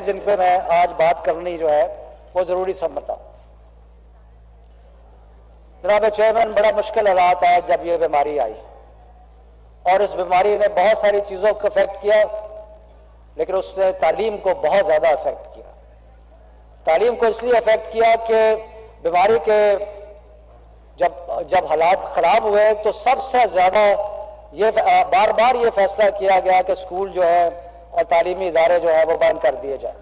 जिन पे मैं आज बात करनी जो है वो जरूरी समझता हूं। जनाब चेयरमैन, बड़ा मुश्किल हालात है जब ये बीमारी आई और इस बीमारी ने बहुत सारी चीजों को अफेक्ट किया, लेकिन उसने तालीम को बहुत ज्यादा अफेक्ट किया। तालीम को इसलिए अफेक्ट किया कि बीमारी के जब हालात खराब हुए तो सबसे ज्यादा ये बार बार ये फैसला किया गया कि स्कूल जो है और तालीमी इदारे जो है वो बंद कर दिए जाए।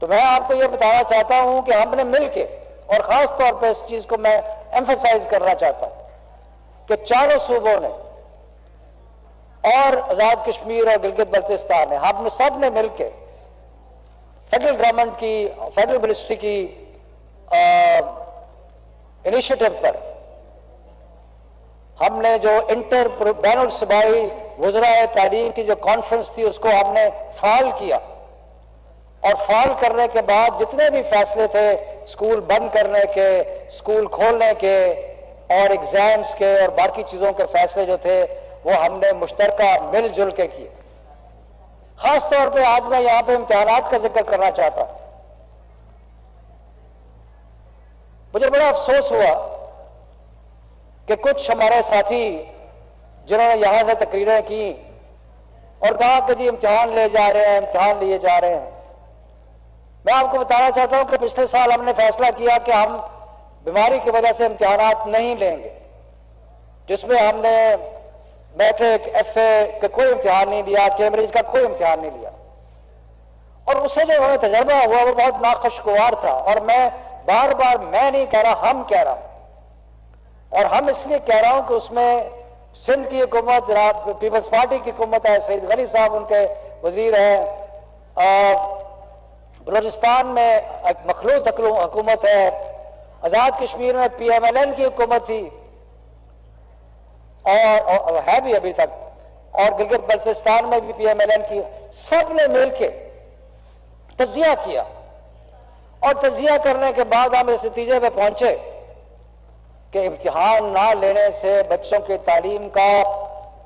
तो मैं आपको ये बताना चाहता हूं कि हमने मिलके, और खास तौर पर इस चीज को मैं एम्फसाइज करना चाहता हूं कि चारों सूबों ने और आजाद कश्मीर और गिलगित बल्तिस्तान ने, हमने सब ने मिलके फेडरल गवर्नमेंट की, फेडरल मिनिस्ट्री की इनिशिएटिव पर हमने जो इंटर बैनुल सूबाई वज़राए तालीम की जो कॉन्फ्रेंस थी उसको हमने फाल किया, और फाल करने के बाद जितने भी फैसले थे स्कूल बंद करने के, स्कूल खोलने के और एग्जाम्स के और बाकी चीजों के फैसले जो थे वो हमने मुश्तरका मिलजुल के किए। खास तौर पे आज मैं यहां पे इम्तिहानात का जिक्र करना चाहता हूं। मुझे बड़ा अफसोस हुआ कि कुछ हमारे साथी जिन्होंने यहां से तकरीरें की और कहा कि जी इम्तिहान ले जा रहे हैं, इम्तिहान लिए जा रहे हैं। मैं आपको बताना चाहता हूं कि पिछले साल हमने फैसला किया कि हम बीमारी की वजह से इम्तिहानात नहीं लेंगे, जिसमें हमने मैट्रिक, एफए का कोई इम्तिहान नहीं लिया, कैम्ब्रिज का कोई इम्तिहान नहीं लिया। और उससे जो हमें तजर्बा हुआ वो बहुत नाखुशगवार था। और मैं बार बार, मैं नहीं कह रहा, हम कह रहा हूं, और हम इसलिए कह रहा हूं कि उसमें सिंध की हुकूमत, पीपल्स पार्टी की हुकूमत है, सईद गनी साहब उनके वजीर हैं, बलोचिस्तान में एक मखलूत हुकूमत है, आजाद कश्मीर में PMLN की हुकूमत थी और है भी अभी तक, और गिलगित बल्तिस्तान में भी PMLN की। सब ने मिलकर तजिया किया और तजिया करने के बाद हम इस नतीजे पे पहुंचे कि इम्तिहान ना लेने से बच्चों की तालीम का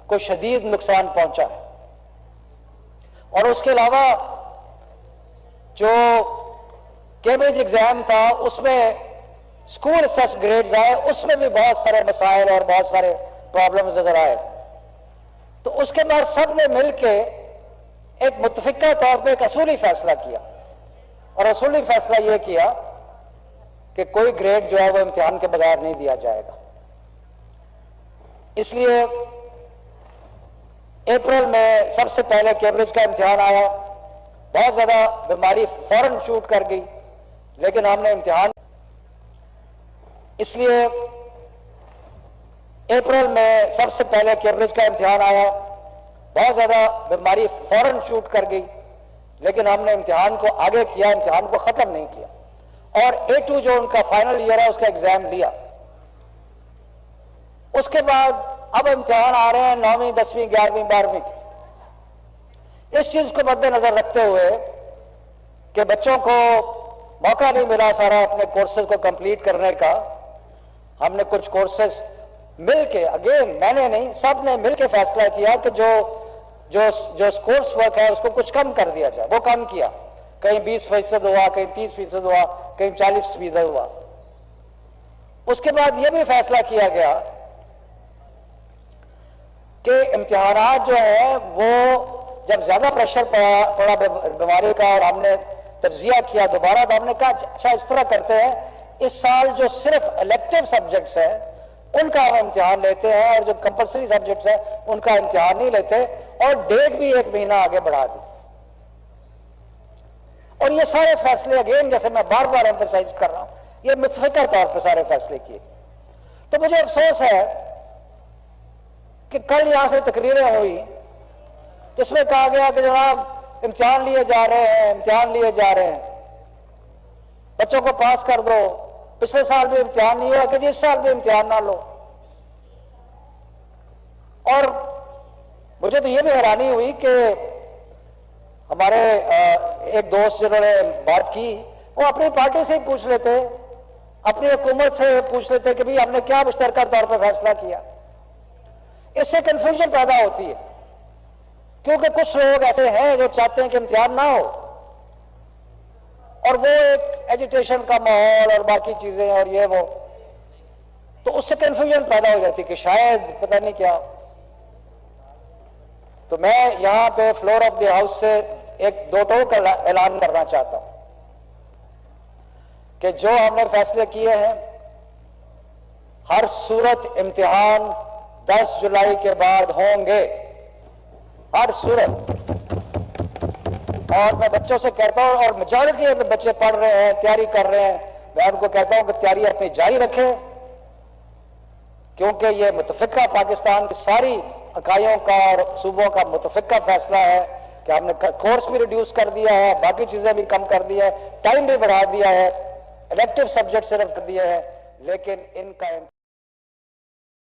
कोई शदीद नुकसान पहुंचा है। और उसके अलावा जो कैम्ब्रिज एग्जाम था उसमें स्कूल असेस ग्रेड्स आए, उसमें भी बहुत सारे मसाइल और बहुत सारे प्रॉब्लम्स नजर आए। तो उसके बाद सब ने मिलकर एक मुत्तफिका तौर पे एक असूली फैसला किया, और असूली फैसला यह किया कि कोई ग्रेड जो है वो इम्तिहान के बगैर नहीं दिया जाएगा। इसलिए अप्रैल में सबसे पहले कैम्ब्रिज का इम्तिहान आया। बहुत ज्यादा बीमारी फौरन शूट कर गई, लेकिन हमने इम्तिहान, इसलिए अप्रैल में सबसे पहले कैम्ब्रिज का इम्तिहान आया। बहुत ज्यादा बीमारी फौरन शूट कर गई, लेकिन हमने इम्तिहान को आगे किया, इम्तिहान को खत्म नहीं किया। और A2 जो उनका फाइनल ईयर है उसका एग्जाम लिया। उसके बाद अब इम्तिहान आ रहे हैं 9वीं, 10वीं, 11वीं, 12वीं के। इस चीज को मद्देनजर रखते हुए कि बच्चों को मौका नहीं मिला सारा अपने कोर्सेज को कंप्लीट करने का, हमने कुछ कोर्सेज मिलके, अगेन मैंने नहीं, सब ने मिलके फैसला किया कि जो कोर्स वर्क है उसको कुछ कम कर दिया जाए। वो कम किया, कहीं 20% हुआ, कहीं 30% हुआ, कहीं 40% हुआ। उसके बाद यह भी फैसला किया गया कि इम्तिहानात जो है वो जब ज्यादा प्रेशर पड़ा बीमारी का और हमने तजिया किया दोबारा, तो हमने कहा अच्छा इस तरह करते हैं, इस साल जो सिर्फ इलेक्टिव सब्जेक्ट्स है उनका हम इम्तिहान लेते हैं, और जो कंपल्सरी सब्जेक्ट्स है उनका इम्तिहान नहीं लेते, और डेट भी 1 महीना आगे बढ़ा दी। और ये सारे फैसले, अगेन जैसे मैं बार बार एम्फसाइज कर रहा हूं, ये मुतफिका तौर पर सारे फैसले किए। तो मुझे अफसोस है कि कल यहां से तकरीरें हुई जिसमें कहा गया कि जनाब इम्तिहान लिए जा रहे हैं, इम्तिहान लिए जा रहे हैं, बच्चों को पास कर दो। पिछले साल भी इम्तिहान नहीं हुआ कि इस साल भी इम्तिहान ना लो। और मुझे तो यह भी हैरानी हुई कि हमारे एक दोस्त जिन्होंने बात की वो अपनी पार्टी से ही पूछ लेते, अपनी हुकूमत से पूछ लेते कि भाई हमने क्या मुश्तरका तौर पर फैसला किया। इससे कंफ्यूजन पैदा होती है क्योंकि कुछ लोग ऐसे हैं जो चाहते हैं कि इम्तिहान ना हो, और वो एक एजुटेशन का माहौल और बाकी चीजें और ये वो, तो उससे कंफ्यूजन पैदा हो जाती कि शायद पता नहीं क्या। तो मैं यहां पे फ्लोर ऑफ द हाउस से एक दो टोक का ऐलान करना चाहता हूं कि जो हमने फैसले किए हैं, हर सूरत इम्तिहान 10 जुलाई के बाद होंगे, हर सूरत। और मैं बच्चों से कहता हूं, और मेजॉरिटी अगर बच्चे पढ़ रहे हैं, तैयारी कर रहे हैं, मैं उनको कहता हूं कि तैयारी अपनी जारी रखें, क्योंकि यह मुतफिका पाकिस्तान की सारी इकाइयों का और सूबों का मुतफिका फैसला है कि हमने कोर्स भी रिड्यूस कर दिया है, बाकी चीजें भी कम कर दिया है, टाइम भी बढ़ा दिया है, इलेक्टिव सब्जेक्ट सिर्फ कर दिए हैं, लेकिन इनका